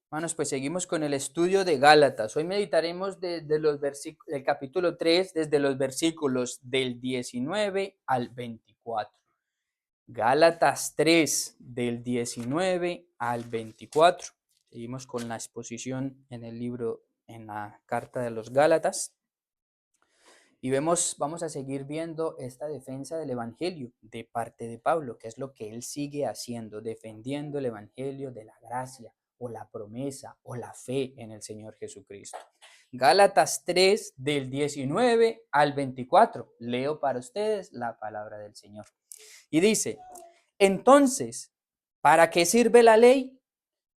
Hermanos, pues seguimos con el estudio de Gálatas. Hoy meditaremos desde del capítulo 3, desde los versículos del 19 al 24. Gálatas 3, del 19 al 24. Seguimos con la exposición en el libro, en la carta de los Gálatas. Y vamos a seguir viendo esta defensa del Evangelio de parte de Pablo, que es lo que él sigue haciendo, defendiendo el Evangelio de la gracia o la promesa o la fe en el Señor Jesucristo. Gálatas 3 del 19 al 24. Leo para ustedes la palabra del Señor. Y dice, entonces, ¿para qué sirve la ley?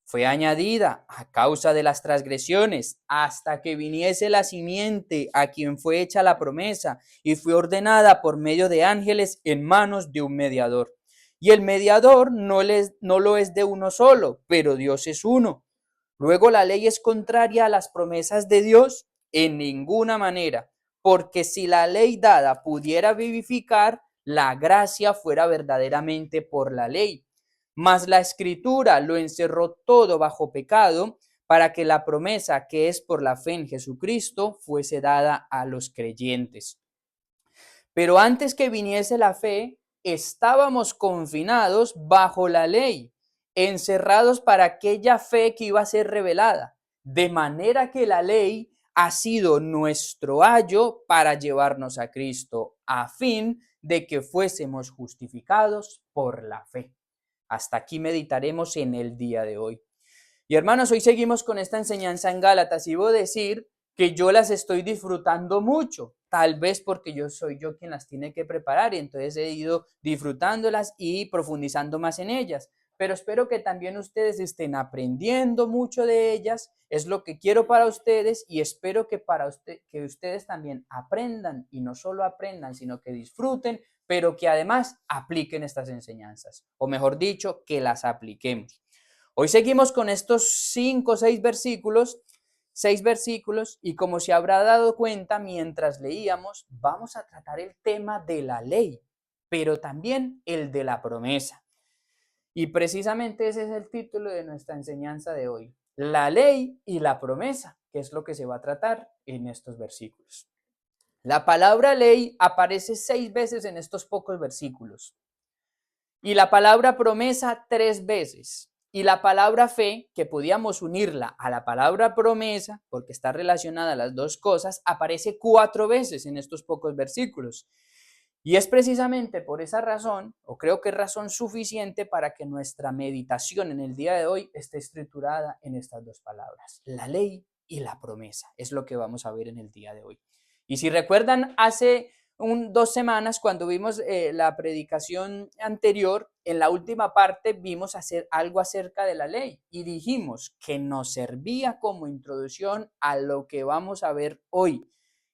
Fue añadida a causa de las transgresiones, hasta que viniese la simiente a quien fue hecha la promesa, y fue ordenada por medio de ángeles en manos de un mediador. Y el mediador no lo es de uno solo, pero Dios es uno. Luego la ley es contraria a las promesas de Dios en ninguna manera, porque si la ley dada pudiera vivificar, la gracia fuera verdaderamente por la ley. Mas la escritura lo encerró todo bajo pecado, para que la promesa que es por la fe en Jesucristo fuese dada a los creyentes. Pero antes que viniese la fe, estábamos confinados bajo la ley, encerrados para aquella fe que iba a ser revelada, de manera que la ley ha sido nuestro ayo para llevarnos a Cristo, a fin de que fuésemos justificados por la fe. Hasta aquí meditaremos en el día de hoy. Y hermanos, hoy seguimos con esta enseñanza en Gálatas y debo decir que yo las estoy disfrutando mucho, tal vez porque soy yo quien las tiene que preparar y entonces he ido disfrutándolas y profundizando más en ellas. Pero espero que también ustedes estén aprendiendo mucho de ellas, es lo que quiero para ustedes y espero que que ustedes también aprendan y no solo aprendan, sino que disfruten, pero que además apliquen estas enseñanzas, o mejor dicho, que las apliquemos. Hoy seguimos con estos 5 o 6 versículos, y como se habrá dado cuenta mientras leíamos, vamos a tratar el tema de la ley, pero también el de la promesa. Y precisamente ese es el título de nuestra enseñanza de hoy, la ley y la promesa, que es lo que se va a tratar en estos versículos. La palabra ley aparece 6 veces en estos pocos versículos. Y la palabra promesa 3 veces. Y la palabra fe, que podíamos unirla a la palabra promesa, porque está relacionada a las dos cosas, aparece 4 veces en estos pocos versículos. Y es precisamente por esa razón, o creo que es razón suficiente para que nuestra meditación en el día de hoy esté estructurada en estas dos palabras, la ley y la promesa. Es lo que vamos a ver en el día de hoy. Y si recuerdan, hace 2 semanas, cuando vimos la predicación anterior, en la última parte vimos hacer algo acerca de la ley y dijimos que nos servía como introducción a lo que vamos a ver hoy,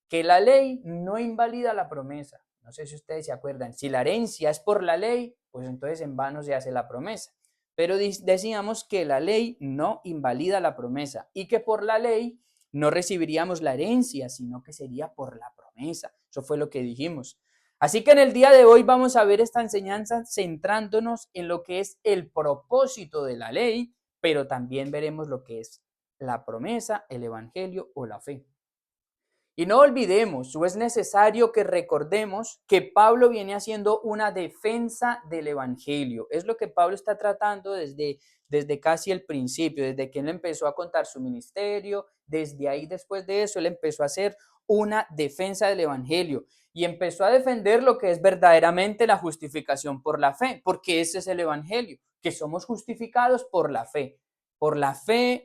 que la ley no invalida la promesa. No sé si ustedes se acuerdan, si la herencia es por la ley, pues entonces en vano se hace la promesa. Pero decíamos que la ley no invalida la promesa y que por la ley no recibiríamos la herencia, sino que sería por la promesa. Eso fue lo que dijimos. Así que en el día de hoy vamos a ver esta enseñanza centrándonos en lo que es el propósito de la ley, pero también veremos lo que es la promesa, el evangelio o la fe. Y no olvidemos, o es necesario que recordemos que Pablo viene haciendo una defensa del Evangelio. Es lo que Pablo está tratando desde casi el principio, desde que él empezó a contar su ministerio, desde ahí después de eso, él empezó a hacer una defensa del Evangelio y empezó a defender lo que es verdaderamente la justificación por la fe, porque ese es el Evangelio, que somos justificados por la fe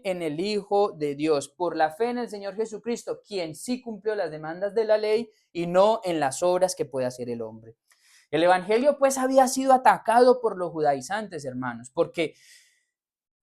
en el Hijo de Dios, por la fe en el Señor Jesucristo, quien sí cumplió las demandas de la ley y no en las obras que puede hacer el hombre. El Evangelio pues había sido atacado por los judaizantes, hermanos, porque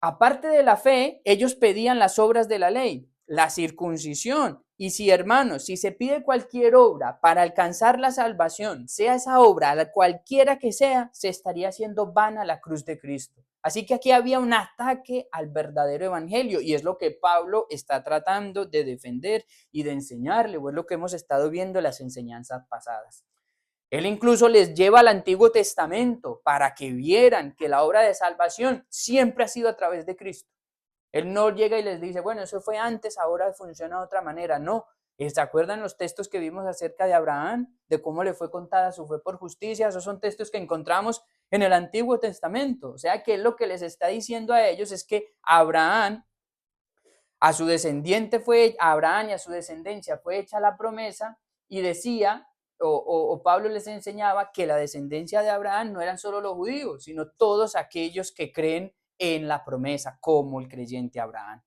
aparte de la fe, ellos pedían las obras de la ley, la circuncisión. Y si, hermanos, si se pide cualquier obra para alcanzar la salvación, sea esa obra cualquiera que sea, se estaría haciendo vana la cruz de Cristo. Así que aquí había un ataque al verdadero evangelio y es lo que Pablo está tratando de defender y de enseñarle, o es lo que hemos estado viendo en las enseñanzas pasadas. Él incluso les lleva al Antiguo Testamento para que vieran que la obra de salvación siempre ha sido a través de Cristo. Él no llega y les dice, bueno, eso fue antes, ahora funciona de otra manera. No. ¿Se acuerdan los textos que vimos acerca de Abraham? De cómo le fue contada su fe por justicia. Esos son textos que encontramos en el Antiguo Testamento. O sea, que lo que les está diciendo a ellos es que Abraham, a su descendiente fue, a Abraham y a su descendencia fue hecha la promesa, y decía, o Pablo les enseñaba que la descendencia de Abraham no eran solo los judíos, sino todos aquellos que creen en la promesa, como el creyente Abraham.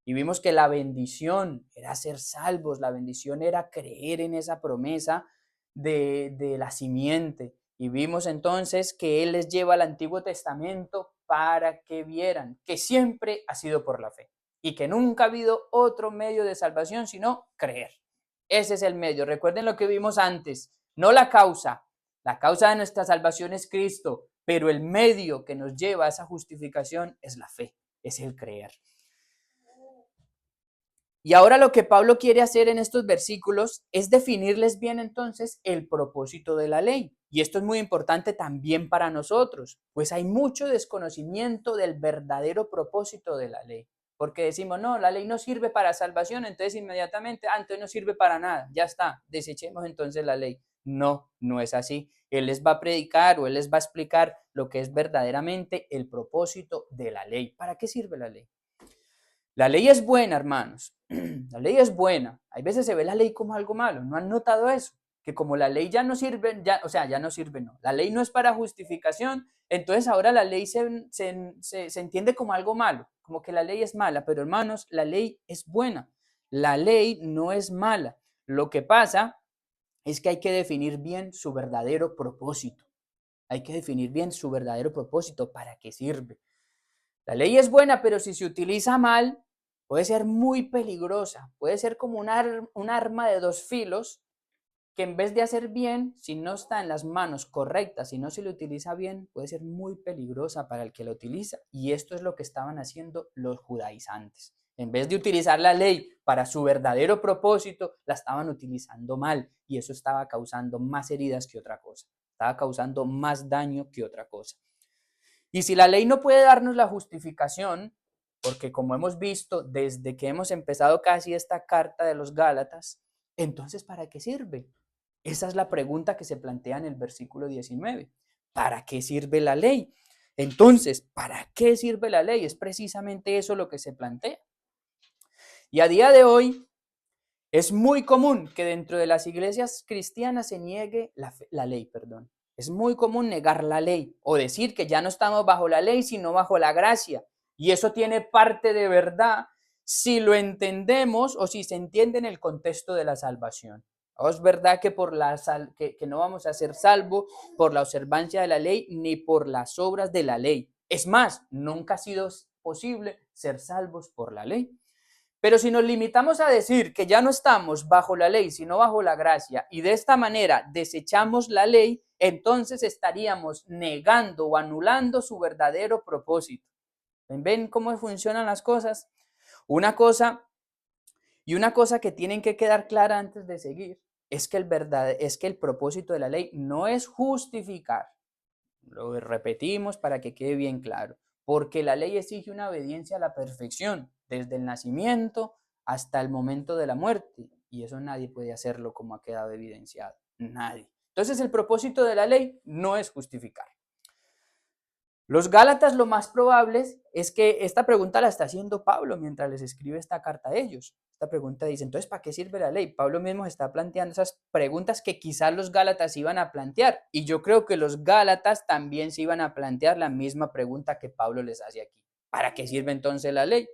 Y vimos que la bendición era ser salvos, la bendición era creer en esa promesa de la simiente. Y vimos entonces que Él les lleva al Antiguo Testamento para que vieran que siempre ha sido por la fe y que nunca ha habido otro medio de salvación sino creer. Ese es el medio. Recuerden lo que vimos antes, no la causa. La causa de nuestra salvación es Cristo, pero el medio que nos lleva a esa justificación es la fe, es el creer. Y ahora lo que Pablo quiere hacer en estos versículos es definirles bien entonces el propósito de la ley. Y esto es muy importante también para nosotros, pues hay mucho desconocimiento del verdadero propósito de la ley. Porque decimos, no, la ley no sirve para salvación, entonces inmediatamente, entonces no sirve para nada, ya está, desechemos entonces la ley. No, no es así. Él les va a predicar o él les va a explicar lo que es verdaderamente el propósito de la ley. ¿Para qué sirve la ley? La ley es buena, hermanos. La ley es buena. Hay veces se ve la ley como algo malo. ¿No han notado eso? Que como la ley ya no sirve, ya no sirve, no. La ley no es para justificación, entonces ahora la ley se entiende como algo malo, como que la ley es mala. Pero hermanos, la ley es buena. La ley no es mala. Lo que pasa es que hay que definir bien su verdadero propósito. Hay que definir bien su verdadero propósito, para qué sirve. La ley es buena, pero si se utiliza mal, puede ser muy peligrosa. Puede ser como un arma de dos filos que en vez de hacer bien, si no está en las manos correctas, si no se le utiliza bien, puede ser muy peligrosa para el que la utiliza. Y esto es lo que estaban haciendo los judaizantes. En vez de utilizar la ley para su verdadero propósito, la estaban utilizando mal. Y eso estaba causando más heridas que otra cosa. Estaba causando más daño que otra cosa. Y si la ley no puede darnos la justificación, porque como hemos visto desde que hemos empezado casi esta carta de los Gálatas, entonces ¿para qué sirve? Esa es la pregunta que se plantea en el versículo 19. ¿Para qué sirve la ley? Entonces, ¿para qué sirve la ley? Es precisamente eso lo que se plantea. Y a día de hoy es muy común que dentro de las iglesias cristianas se niegue la ley, perdón. Es muy común negar la ley o decir que ya no estamos bajo la ley, sino bajo la gracia. Y eso tiene parte de verdad si lo entendemos o si se entiende en el contexto de la salvación. Es verdad que, que no vamos a ser salvos por la observancia de la ley ni por las obras de la ley. Es más, nunca ha sido posible ser salvos por la ley. Pero si nos limitamos a decir que ya no estamos bajo la ley, sino bajo la gracia, y de esta manera desechamos la ley, entonces estaríamos negando o anulando su verdadero propósito. ¿Ven cómo funcionan las cosas? Una cosa que tienen que quedar clara antes de seguir es que el propósito de la ley no es justificar. Lo repetimos para que quede bien claro, porque la ley exige una obediencia a la perfección, desde el nacimiento hasta el momento de la muerte, y eso nadie puede hacerlo como ha quedado evidenciado, nadie. Entonces el propósito de la ley no es justificar. Los Gálatas, lo más probable es que esta pregunta la está haciendo Pablo mientras les escribe esta carta a ellos. Esta pregunta dice, entonces, ¿para qué sirve la ley? Pablo mismo está planteando esas preguntas que quizás los Gálatas iban a plantear. Y yo creo que los Gálatas también se iban a plantear la misma pregunta que Pablo les hace aquí. ¿Para qué sirve entonces la ley?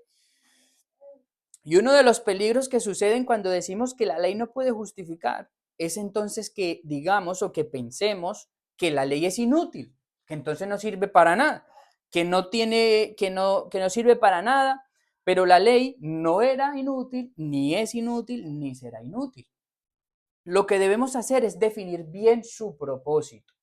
Y uno de los peligros que suceden cuando decimos que la ley no puede justificar es entonces que digamos o que pensemos que la ley es inútil, que entonces no sirve para nada, que no sirve para nada, pero la ley no era inútil, ni es inútil, ni será inútil. Lo que debemos hacer es definir bien su propósito.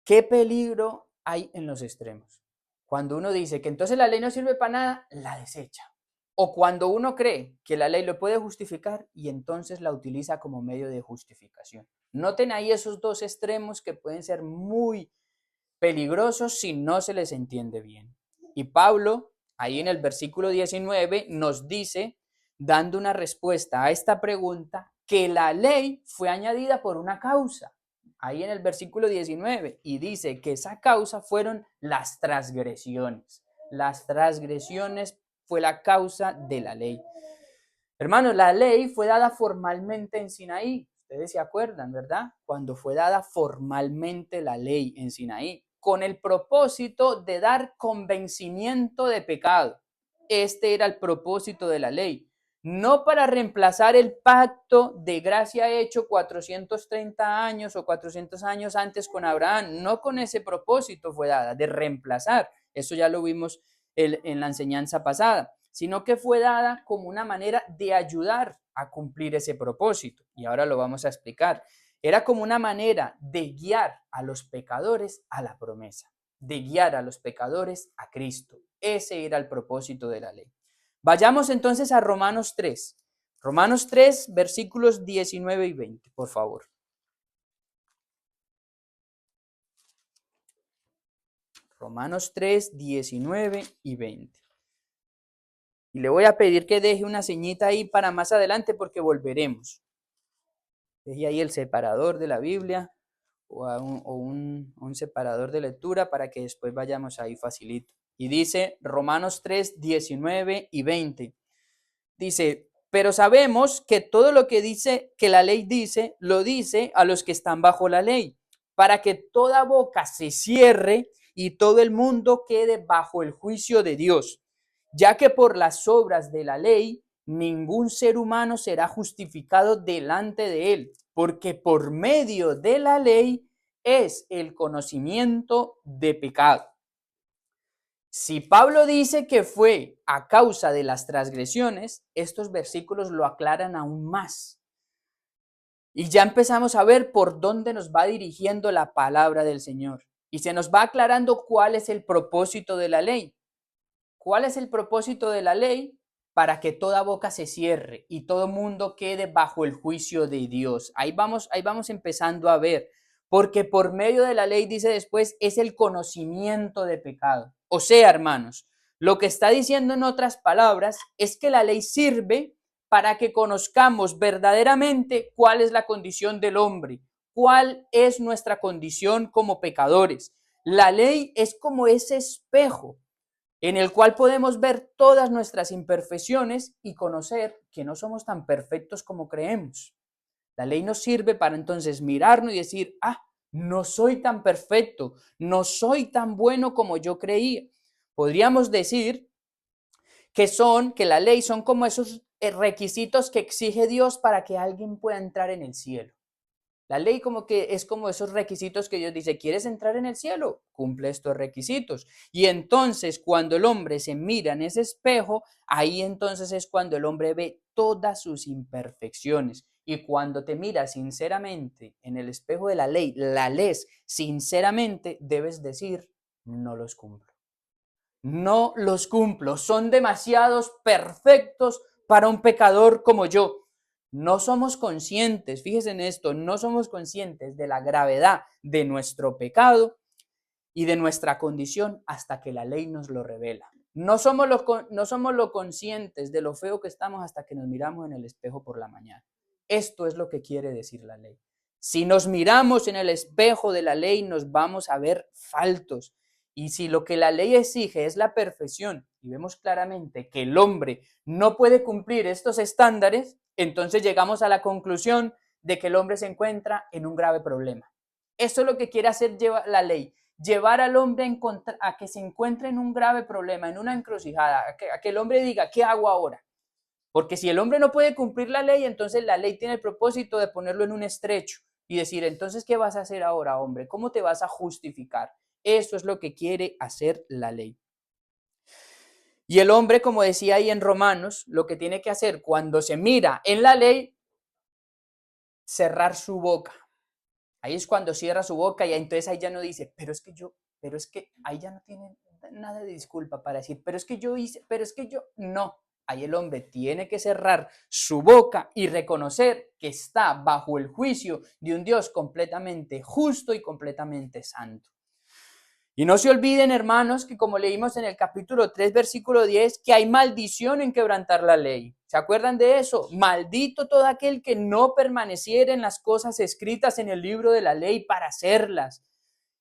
¿Qué peligro hay en los extremos? Cuando uno dice que entonces la ley no sirve para nada, la desecha. O cuando uno cree que la ley lo puede justificar y entonces la utiliza como medio de justificación. Noten ahí esos dos extremos que pueden ser muy peligrosos si no se les entiende bien. Y Pablo Ahí en el versículo 19 nos dice, dando una respuesta a esta pregunta, que la ley fue añadida por una causa. Ahí en el versículo 19, y dice que esa causa fueron las transgresiones. Las transgresiones fue la causa de la ley. Hermanos, la ley fue dada formalmente en Sinaí. Ustedes se acuerdan, ¿verdad? Cuando fue dada formalmente la ley en Sinaí, con el propósito de dar convencimiento de pecado. Este era el propósito de la ley. No para reemplazar el pacto de gracia hecho 430 años o 400 años antes con Abraham. No con ese propósito fue dada, de reemplazar. Eso ya lo vimos en la enseñanza pasada, sino que fue dada como una manera de ayudar a cumplir ese propósito. Y ahora lo vamos a explicar. Era como una manera de guiar a los pecadores a la promesa, de guiar a los pecadores a Cristo. Ese era el propósito de la ley. Vayamos entonces a Romanos 3. Romanos 3, versículos 19 y 20, por favor. Romanos 3, 19 y 20. Y le voy a pedir que deje una señita ahí para más adelante porque volveremos. Deje ahí el separador de la Biblia o un separador de lectura para que después vayamos ahí facilito. Y dice Romanos 3, 19 y 20. Dice, pero sabemos que todo lo que dice, que la ley dice, lo dice a los que están bajo la ley, para que toda boca se cierre y todo el mundo quede bajo el juicio de Dios, ya que por las obras de la ley ningún ser humano será justificado delante de él, porque por medio de la ley es el conocimiento de pecado. Si Pablo dice que fue a causa de las transgresiones, estos versículos lo aclaran aún más. Y ya empezamos a ver por dónde nos va dirigiendo la palabra del Señor. Y se nos va aclarando cuál es el propósito de la ley. ¿Cuál es el propósito de la ley? Para que toda boca se cierre y todo mundo quede bajo el juicio de Dios. Ahí vamos empezando a ver. Porque por medio de la ley, dice después, es el conocimiento de pecado. O sea, hermanos, lo que está diciendo en otras palabras es que la ley sirve para que conozcamos verdaderamente cuál es la condición del hombre, cuál es nuestra condición como pecadores. La ley es como ese espejo en el cual podemos ver todas nuestras imperfecciones y conocer que no somos tan perfectos como creemos. La ley nos sirve para entonces mirarnos y decir, no soy tan perfecto, no soy tan bueno como yo creía. Podríamos decir que la ley son como esos requisitos que exige Dios para que alguien pueda entrar en el cielo. La ley como que es como esos requisitos que Dios dice, ¿quieres entrar en el cielo? Cumple estos requisitos. Y entonces cuando el hombre se mira en ese espejo, ahí entonces es cuando el hombre ve todas sus imperfecciones. Y cuando te miras sinceramente en el espejo de la lees sinceramente, debes decir, no los cumplo. No los cumplo, son demasiados perfectos para un pecador como yo. No somos conscientes, fíjense en esto, no somos conscientes de la gravedad de nuestro pecado y de nuestra condición hasta que la ley nos lo revela. No somos lo conscientes de lo feo que estamos hasta que nos miramos en el espejo por la mañana. Esto es lo que quiere decir la ley. Si nos miramos en el espejo de la ley, nos vamos a ver faltos. Y si lo que la ley exige es la perfección y vemos claramente que el hombre no puede cumplir estos estándares, entonces llegamos a la conclusión de que el hombre se encuentra en un grave problema. Eso es lo que quiere hacer la ley, llevar al hombre a que se encuentre en un grave problema, en una encrucijada, a que el hombre diga, ¿qué hago ahora? Porque si el hombre no puede cumplir la ley, entonces la ley tiene el propósito de ponerlo en un estrecho y decir, entonces, ¿qué vas a hacer ahora, hombre? ¿Cómo te vas a justificar? Eso es lo que quiere hacer la ley. Y el hombre, como decía ahí en Romanos, lo que tiene que hacer cuando se mira en la ley, cerrar su boca. Ahí es cuando cierra su boca y entonces ahí ya no dice, pero es que ahí ya no tiene nada de disculpa para decir, pero es que yo hice, pero es que yo, no. Ahí el hombre tiene que cerrar su boca y reconocer que está bajo el juicio de un Dios completamente justo y completamente santo. Y no se olviden, hermanos, que como leímos en el capítulo 3, versículo 10, que hay maldición en quebrantar la ley. ¿Se acuerdan de eso? Maldito todo aquel que no permaneciera en las cosas escritas en el libro de la ley para hacerlas.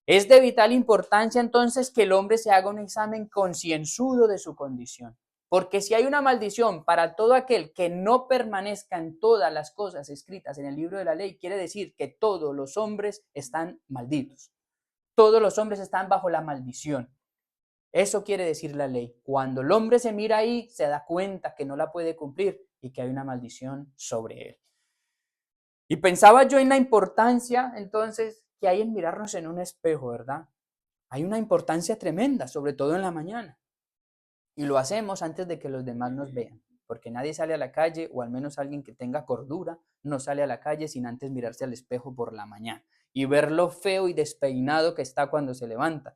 Es de vital importancia entonces que el hombre se haga un examen concienzudo de su condición. Porque si hay una maldición para todo aquel que no permanezca en todas las cosas escritas en el libro de la ley, quiere decir que todos los hombres están malditos. Todos los hombres están bajo la maldición. Eso quiere decir la ley. Cuando el hombre se mira ahí, se da cuenta que no la puede cumplir y que hay una maldición sobre él. Y pensaba yo en la importancia, entonces, que hay en mirarnos en un espejo, ¿verdad? Hay una importancia tremenda, sobre todo en la mañana. Y lo hacemos antes de que los demás nos vean, porque nadie sale a la calle, o al menos alguien que tenga cordura, no sale a la calle sin antes mirarse al espejo por la mañana y ver lo feo y despeinado que está cuando se levanta.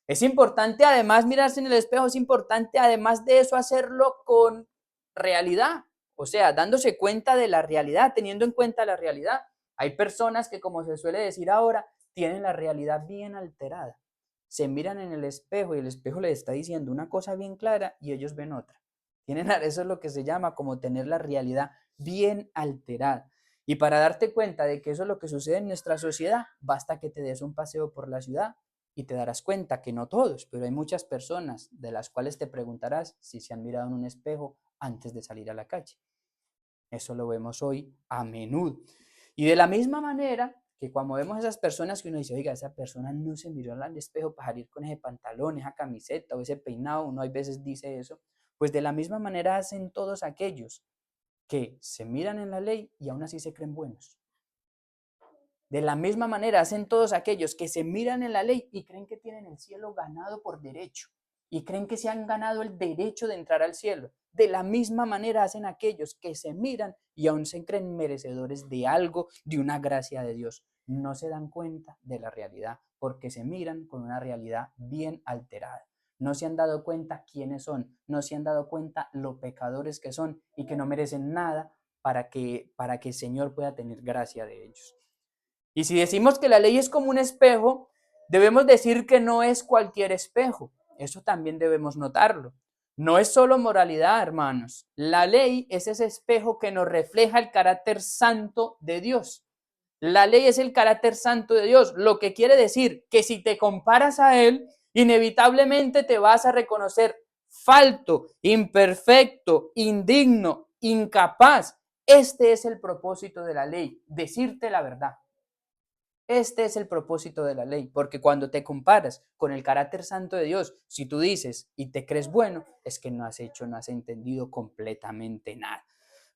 Es importante además mirarse en el espejo, es importante además de eso hacerlo con realidad, o sea, dándose cuenta de la realidad, teniendo en cuenta la realidad. Hay personas que, como se suele decir ahora, tienen la realidad bien alterada. Se miran en el espejo y el espejo les está diciendo una cosa bien clara y ellos ven otra. Eso es lo que se llama como tener la realidad bien alterada. Y para darte cuenta de que eso es lo que sucede en nuestra sociedad, basta que te des un paseo por la ciudad y te darás cuenta que no todos, pero hay muchas personas de las cuales te preguntarás si se han mirado en un espejo antes de salir a la calle. Eso lo vemos hoy a menudo. Y de la misma manera que cuando vemos a esas personas que uno dice, oiga, esa persona no se miró al espejo para ir con ese pantalón, esa camiseta o ese peinado, uno a veces dice eso, pues de la misma manera hacen todos aquellos que se miran en la ley y aún así se creen buenos. De la misma manera hacen todos aquellos que se miran en la ley y creen que tienen el cielo ganado por derecho y creen que se han ganado el derecho de entrar al cielo. De la misma manera hacen aquellos que se miran y aún se creen merecedores de algo, de una gracia de Dios. No se dan cuenta de la realidad porque se miran con una realidad bien alterada. No se han dado cuenta quiénes son, no se han dado cuenta lo pecadores que son y que no merecen nada para que el Señor pueda tener gracia de ellos. Y si decimos que la ley es como un espejo, debemos decir que no es cualquier espejo. Eso también debemos notarlo. No es solo moralidad, hermanos. La ley es ese espejo que nos refleja el carácter santo de Dios. La ley es el carácter santo de Dios, lo que quiere decir que si te comparas a Él, inevitablemente te vas a reconocer falto, imperfecto, indigno, incapaz. Este es el propósito de la ley, decirte la verdad. Este es el propósito de la ley, porque cuando te comparas con el carácter santo de Dios, si tú dices y te crees bueno, es que no has hecho, no has entendido completamente nada.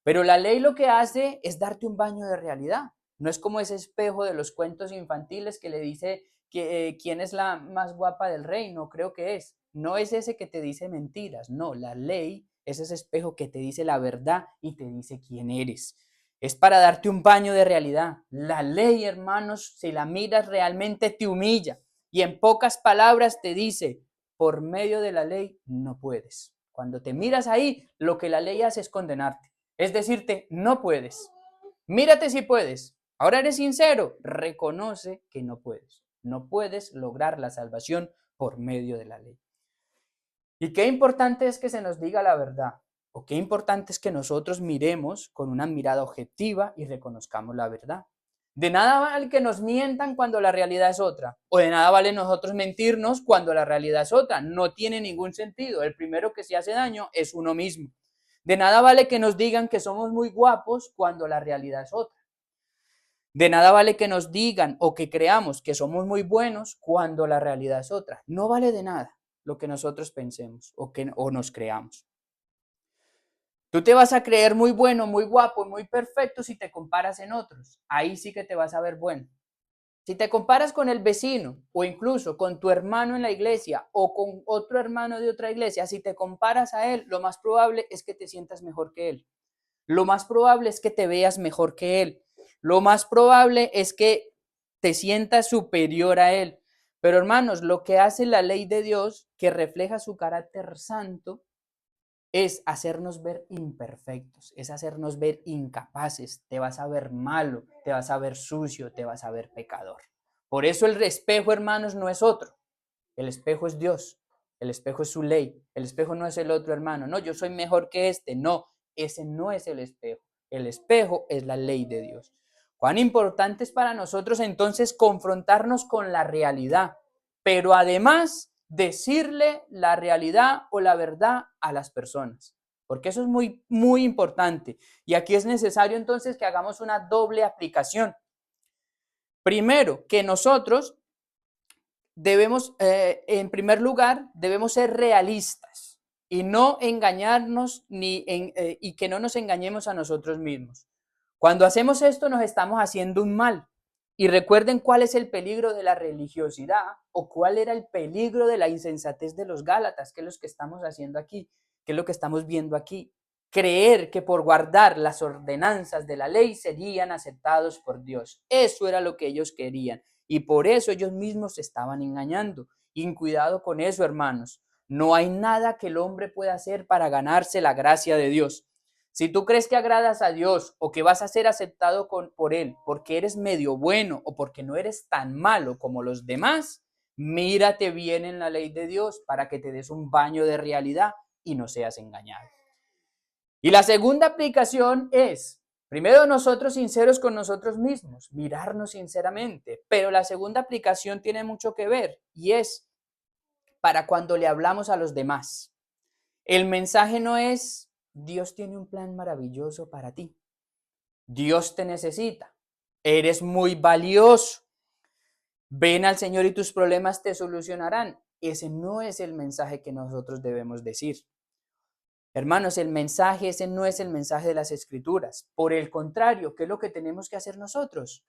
Pero la ley lo que hace es darte un baño de realidad. No es como ese espejo de los cuentos infantiles que le dice que quién es la más guapa del reino, creo que es. No es ese que te dice mentiras, no, la ley es ese espejo que te dice la verdad y te dice quién eres. Es para darte un baño de realidad. La ley, hermanos, si la miras realmente te humilla y en pocas palabras te dice, por medio de la ley no puedes. Cuando te miras ahí, lo que la ley hace es condenarte. Es decirte, no puedes. Mírate si puedes. Ahora eres sincero, reconoce que no puedes. No puedes lograr la salvación por medio de la ley. Y qué importante es que se nos diga la verdad, o qué importante es que nosotros miremos con una mirada objetiva y reconozcamos la verdad. De nada vale que nos mientan cuando la realidad es otra, o de nada vale nosotros mentirnos cuando la realidad es otra. No tiene ningún sentido. El primero que se hace daño es uno mismo. De nada vale que nos digan que somos muy guapos cuando la realidad es otra. De nada vale que nos digan o que creamos que somos muy buenos cuando la realidad es otra. No vale de nada lo que nosotros pensemos o nos creamos. Tú te vas a creer muy bueno, muy guapo y muy perfecto si te comparas en otros. Ahí sí que te vas a ver bueno. Si te comparas con el vecino o incluso con tu hermano en la iglesia o con otro hermano de otra iglesia, si te comparas a él, lo más probable es que te sientas mejor que él. Lo más probable es que te veas mejor que él. Lo más probable es que te sientas superior a él. Pero hermanos, lo que hace la ley de Dios, que refleja su carácter santo, es hacernos ver imperfectos, es hacernos ver incapaces. Te vas a ver malo, te vas a ver sucio, te vas a ver pecador. Por eso el espejo, hermanos, no es otro. El espejo es Dios, el espejo es su ley, el espejo no es el otro hermano, no, yo soy mejor que este, no, ese no es el espejo es la ley de Dios. Cuán importante es para nosotros entonces confrontarnos con la realidad, pero además decirle la realidad o la verdad a las personas, porque eso es muy, muy importante. Y aquí es necesario entonces que hagamos una doble aplicación. Primero, que nosotros debemos, en primer lugar, debemos ser realistas y no engañarnos y que no nos engañemos a nosotros mismos. Cuando hacemos esto nos estamos haciendo un mal. Y recuerden cuál es el peligro de la religiosidad o cuál era el peligro de la insensatez de los Gálatas, que es lo que estamos haciendo aquí, que es lo que estamos viendo aquí. Creer que por guardar las ordenanzas de la ley serían aceptados por Dios. Eso era lo que ellos querían. Y por eso ellos mismos se estaban engañando. Y cuidado con eso, hermanos. No hay nada que el hombre pueda hacer para ganarse la gracia de Dios. Si tú crees que agradas a Dios o que vas a ser aceptado por Él porque eres medio bueno o porque no eres tan malo como los demás, mírate bien en la ley de Dios para que te des un baño de realidad y no seas engañado. Y la segunda aplicación es, primero nosotros sinceros con nosotros mismos, mirarnos sinceramente, pero la segunda aplicación tiene mucho que ver y es para cuando le hablamos a los demás. El mensaje no es, Dios tiene un plan maravilloso para ti. Dios te necesita. Eres muy valioso. Ven al Señor y tus problemas te solucionarán. Ese no es el mensaje que nosotros debemos decir. Hermanos, el mensaje ese no es el mensaje de las Escrituras. Por el contrario, ¿qué es lo que tenemos que hacer nosotros?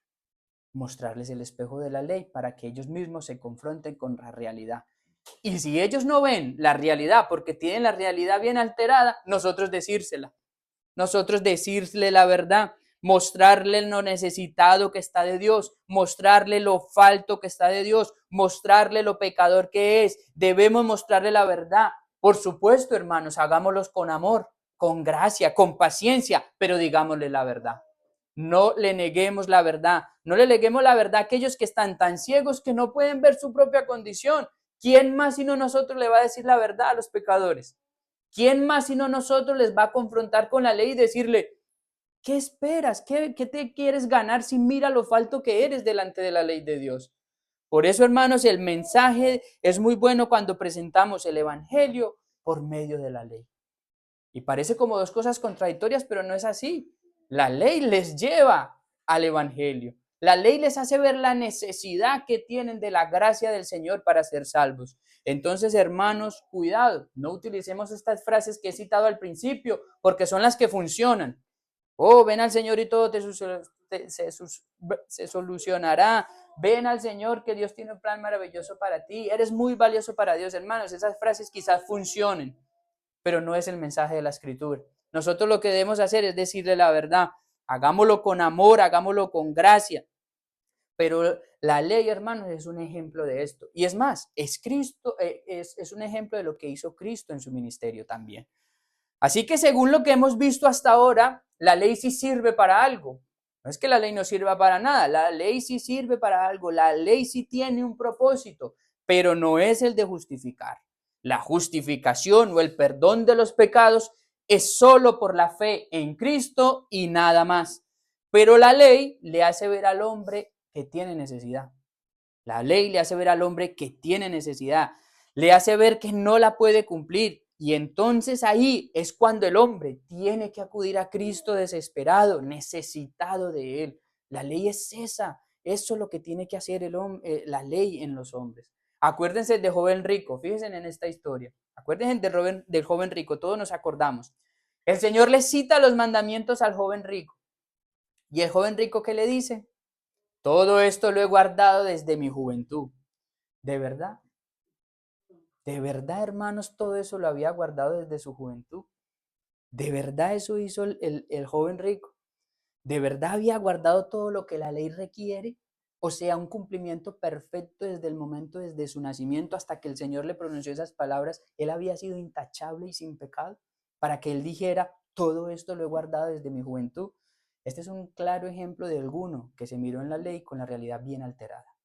Mostrarles el espejo de la ley para que ellos mismos se confronten con la realidad. Y si ellos no ven la realidad porque tienen la realidad bien alterada, nosotros decírsela. Nosotros decirle la verdad, mostrarle lo necesitado que está de Dios, mostrarle lo falto que está de Dios, mostrarle lo pecador que es. Debemos mostrarle la verdad. Por supuesto, hermanos, hagámoslos con amor, con gracia, con paciencia, pero digámosle la verdad. No le neguemos la verdad, no le neguemos la verdad a aquellos que están tan ciegos que no pueden ver su propia condición. ¿Quién más sino nosotros le va a decir la verdad a los pecadores? ¿Quién más sino nosotros les va a confrontar con la ley y decirle, ¿qué esperas? ¿Qué te quieres ganar si mira lo falto que eres delante de la ley de Dios? Por eso, hermanos, el mensaje es muy bueno cuando presentamos el evangelio por medio de la ley. Y parece como dos cosas contradictorias, pero no es así. La ley les lleva al evangelio. La ley les hace ver la necesidad que tienen de la gracia del Señor para ser salvos. Entonces, hermanos, cuidado, no utilicemos estas frases que he citado al principio, porque son las que funcionan. Oh, ven al Señor y todo se solucionará. Ven al Señor, que Dios tiene un plan maravilloso para ti. Eres muy valioso para Dios, hermanos. Esas frases quizás funcionen, pero no es el mensaje de la Escritura. Nosotros lo que debemos hacer es decirle la verdad. Hagámoslo con amor, hagámoslo con gracia. Pero la ley, hermanos, es un ejemplo de esto. Y es más, es Cristo, es un ejemplo de lo que hizo Cristo en su ministerio también. Así que según lo que hemos visto hasta ahora, la ley sí sirve para algo. No es que la ley no sirva para nada, la ley sí sirve para algo, la ley sí tiene un propósito, pero no es el de justificar. La justificación o el perdón de los pecados es solo por la fe en Cristo y nada más. Pero la ley le hace ver al hombre que tiene necesidad. La ley le hace ver al hombre que tiene necesidad, le hace ver que no la puede cumplir. Y entonces ahí es cuando el hombre tiene que acudir a Cristo desesperado, necesitado de Él. La ley es esa, eso es lo que tiene que hacer la ley en los hombres. Acuérdense de joven rico, fíjense en esta historia. Acuérdense del joven rico, todos nos acordamos. El Señor le cita los mandamientos al joven rico. ¿Y el joven rico qué le dice? Todo esto lo he guardado desde mi juventud. ¿De verdad? ¿De verdad, hermanos, todo eso lo había guardado desde su juventud? ¿De verdad eso hizo el joven rico? ¿De verdad había guardado todo lo que la ley requiere? O sea, un cumplimiento perfecto desde el momento, desde su nacimiento hasta que el Señor le pronunció esas palabras. Él había sido intachable y sin pecado para que él dijera, todo esto lo he guardado desde mi juventud. Este es un claro ejemplo de alguno que se miró en la ley con la realidad bien alterada.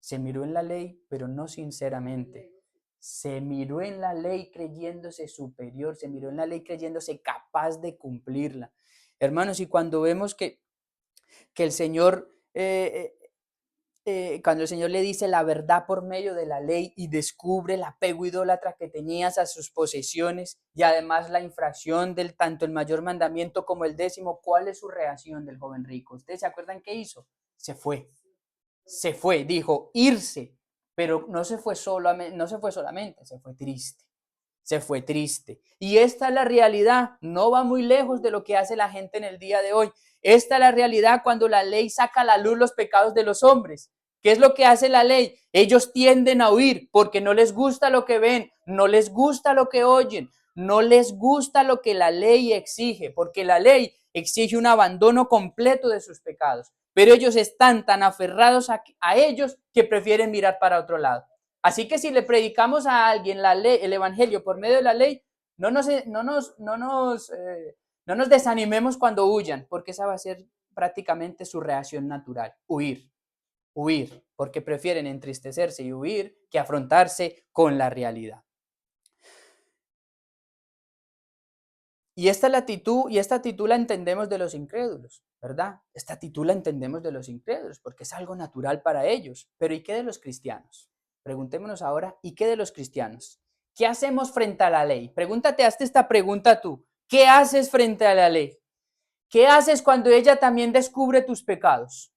Se miró en la ley, pero no sinceramente. Se miró en la ley creyéndose superior, se miró en la ley creyéndose capaz de cumplirla. Hermanos, y cuando vemos que el Señor, cuando el Señor le dice la verdad por medio de la ley y descubre el apego idólatra que tenías a sus posesiones y además la infracción del tanto el mayor mandamiento como el 10º, ¿cuál es su reacción del joven rico? ¿Ustedes se acuerdan qué hizo? Se fue, dijo irse, pero no se fue solamente, se fue triste. Se fue triste. Y esta es la realidad, no va muy lejos de lo que hace la gente en el día de hoy. Esta es la realidad cuando la ley saca a la luz los pecados de los hombres. ¿Qué es lo que hace la ley? Ellos tienden a huir porque no les gusta lo que ven, no les gusta lo que oyen, no les gusta lo que la ley exige, porque la ley exige un abandono completo de sus pecados. Pero ellos están tan aferrados a ellos que prefieren mirar para otro lado. Así que si le predicamos a alguien la ley, el evangelio por medio de la ley, no nos desanimemos cuando huyan, porque esa va a ser prácticamente su reacción natural, huir, porque prefieren entristecerse y huir que afrontarse con la realidad. Y esta actitud la entendemos de los incrédulos, ¿verdad? Esta actitud la entendemos de los incrédulos, porque es algo natural para ellos. Pero ¿y qué de los cristianos? Preguntémonos ahora, ¿y qué de los cristianos? ¿Qué hacemos frente a la ley? Pregúntate, hazte esta pregunta tú. ¿Qué haces frente a la ley? ¿Qué haces cuando ella también descubre tus pecados?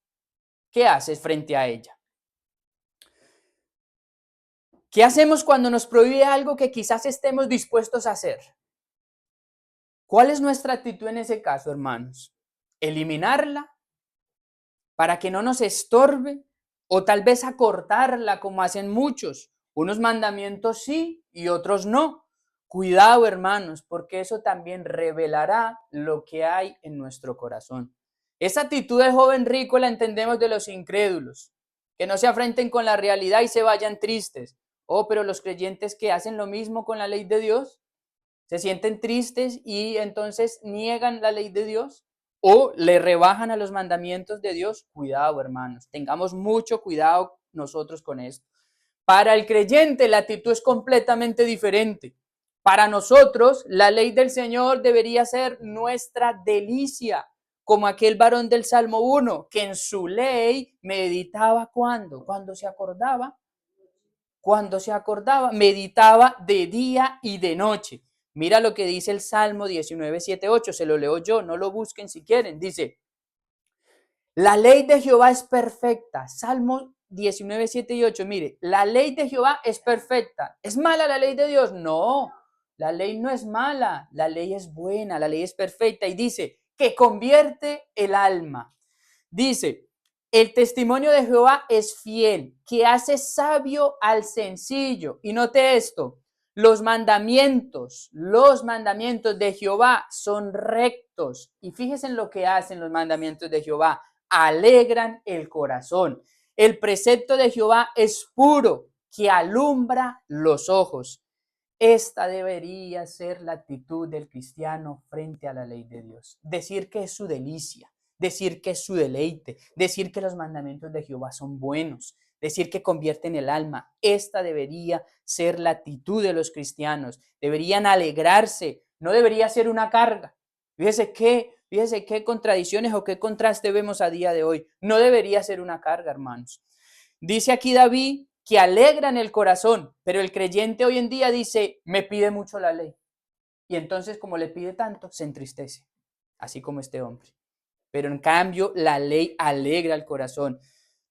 ¿Qué haces frente a ella? ¿Qué hacemos cuando nos prohíbe algo que quizás estemos dispuestos a hacer? ¿Cuál es nuestra actitud en ese caso, hermanos? ¿Eliminarla para que no nos estorbe? ¿O tal vez acortarla como hacen muchos? Unos mandamientos sí y otros no. Cuidado, hermanos, porque eso también revelará lo que hay en nuestro corazón. Esa actitud del joven rico la entendemos de los incrédulos, que no se afrenten con la realidad y se vayan tristes. Oh, pero los creyentes que hacen lo mismo con la ley de Dios, se sienten tristes y entonces niegan la ley de Dios o le rebajan a los mandamientos de Dios. Cuidado, hermanos, tengamos mucho cuidado nosotros con esto. Para el creyente la actitud es completamente diferente. Para nosotros la ley del Señor debería ser nuestra delicia, como aquel varón del Salmo 1, que en su ley meditaba cuando se acordaba, meditaba de día y de noche. Mira lo que dice el Salmo 19, 7, 8, se lo leo yo, no lo busquen si quieren. Dice, la ley de Jehová es perfecta. Salmo 19, 7 y 8, mire, la ley de Jehová es perfecta. ¿Es mala la ley de Dios? No, la ley no es mala, la ley es buena, la ley es perfecta y dice que convierte el alma. Dice, el testimonio de Jehová es fiel, que hace sabio al sencillo. Y note esto, los mandamientos de Jehová son rectos. Y fíjense en lo que hacen los mandamientos de Jehová, alegran el corazón. El precepto de Jehová es puro, que alumbra los ojos. Esta debería ser la actitud del cristiano frente a la ley de Dios. Decir que es su delicia, decir que es su deleite, decir que los mandamientos de Jehová son buenos, decir que convierten el alma. Esta debería ser la actitud de los cristianos. Deberían alegrarse, no debería ser una carga. Fíjese qué contradicciones o qué contraste vemos a día de hoy. No debería ser una carga, hermanos. Dice aquí David que alegran el corazón, pero el creyente hoy en día dice, me pide mucho la ley. Y entonces, como le pide tanto, se entristece, así como este hombre. Pero en cambio, la ley alegra el corazón.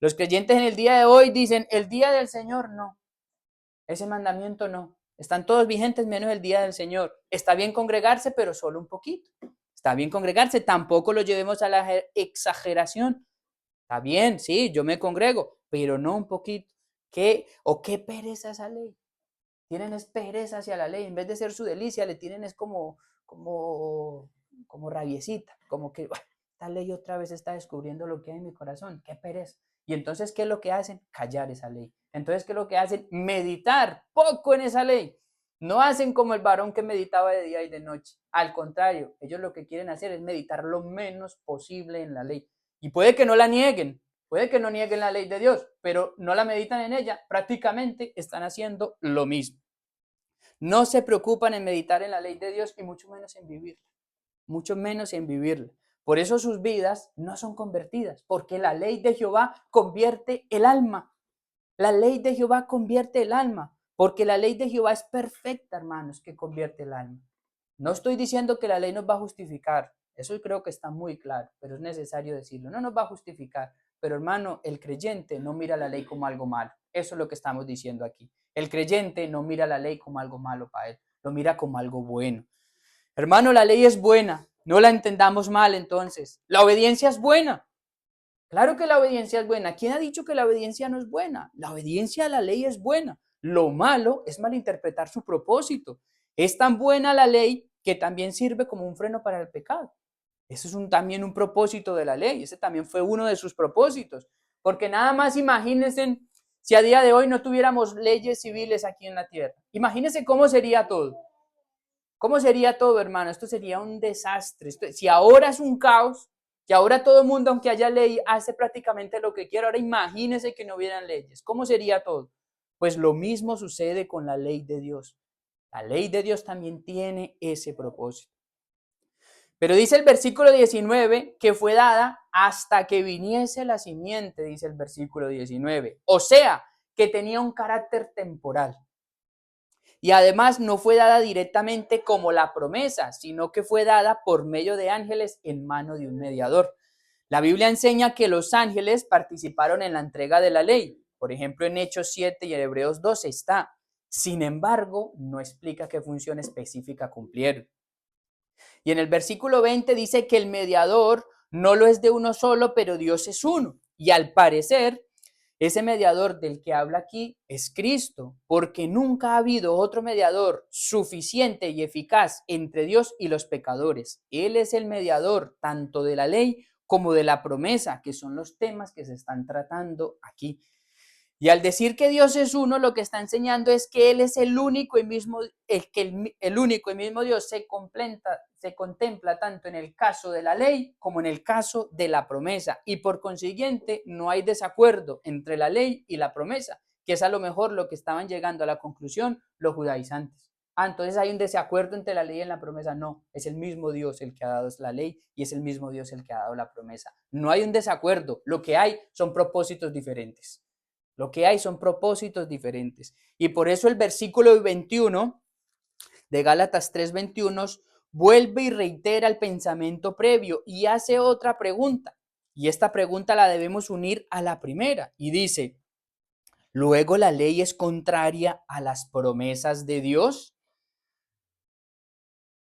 Los creyentes en el día de hoy dicen, el día del Señor no, ese mandamiento no. Están todos vigentes menos el día del Señor. Está bien congregarse, pero solo un poquito. Está bien congregarse, tampoco lo llevemos a la exageración. Está bien, sí, yo me congrego, pero no un poquito. ¿Qué pereza esa ley? Tienen es pereza hacia la ley, en vez de ser su delicia, le tienen es como rabiecita, como que esta ley otra vez está descubriendo lo que hay en mi corazón, qué pereza. Y entonces, ¿qué es lo que hacen? Callar esa ley. Entonces, ¿qué es lo que hacen? Meditar poco en esa ley. No hacen como el varón que meditaba de día y de noche. Al contrario, ellos lo que quieren hacer es meditar lo menos posible en la ley. Y puede que no la nieguen, Puede que no nieguen la ley de Dios, pero no la meditan en ella, prácticamente están haciendo lo mismo. No se preocupan en meditar en la ley de Dios y mucho menos en vivirla, mucho menos en vivirla. Por eso sus vidas no son convertidas, porque la ley de Jehová convierte el alma. La ley de Jehová convierte el alma, porque la ley de Jehová es perfecta, hermanos, que convierte el alma. No estoy diciendo que la ley nos va a justificar, eso creo que está muy claro, pero es necesario decirlo, no nos va a justificar, pero hermano, el creyente no mira la ley como algo malo, eso es lo que estamos diciendo aquí. El creyente no mira la ley como algo malo para él, lo mira como algo bueno. Hermano, la ley es buena, no la entendamos mal entonces, la obediencia es buena. Claro que la obediencia es buena. ¿Quién ha dicho que la obediencia no es buena? La obediencia a la ley es buena. Lo malo es malinterpretar su propósito. Es tan buena la ley que también sirve como un freno para el pecado. Eso es también un propósito de la ley. Ese también fue uno de sus propósitos. Porque nada más imagínense si a día de hoy no tuviéramos leyes civiles aquí en la tierra. Imagínense cómo sería todo. ¿Cómo sería todo, hermano? Esto sería un desastre. Si ahora es un caos, que ahora todo el mundo, aunque haya ley, hace prácticamente lo que quiera, ahora imagínese que no hubieran leyes. ¿Cómo sería todo? Pues lo mismo sucede con la ley de Dios. La ley de Dios también tiene ese propósito. Pero dice el versículo 19 que fue dada hasta que viniese la simiente, dice el versículo 19. O sea, que tenía un carácter temporal. Y además no fue dada directamente como la promesa, sino que fue dada por medio de ángeles en mano de un mediador. La Biblia enseña que los ángeles participaron en la entrega de la ley. Por ejemplo, en Hechos 7 y en Hebreos 12 está. Sin embargo, no explica qué función específica cumplieron. Y en el versículo 20 dice que el mediador no lo es de uno solo, pero Dios es uno. Y al parecer, ese mediador del que habla aquí es Cristo, porque nunca ha habido otro mediador suficiente y eficaz entre Dios y los pecadores. Él es el mediador tanto de la ley como de la promesa, que son los temas que se están tratando aquí. Y al decir que Dios es uno, lo que está enseñando es que Él es el único y mismo, el único y mismo Dios se contempla tanto en el caso de la ley como en el caso de la promesa. Y por consiguiente, no hay desacuerdo entre la ley y la promesa, que es a lo mejor lo que estaban llegando a la conclusión los judaizantes. Entonces hay un desacuerdo entre la ley y la promesa. No, es el mismo Dios el que ha dado la ley y es el mismo Dios el que ha dado la promesa. No hay un desacuerdo, lo que hay son propósitos diferentes. Lo que hay son propósitos diferentes. Y por eso el versículo 21 de Gálatas 3:21 vuelve y reitera el pensamiento previo y hace otra pregunta. Y esta pregunta la debemos unir a la primera. Y dice, ¿luego la ley es contraria a las promesas de Dios?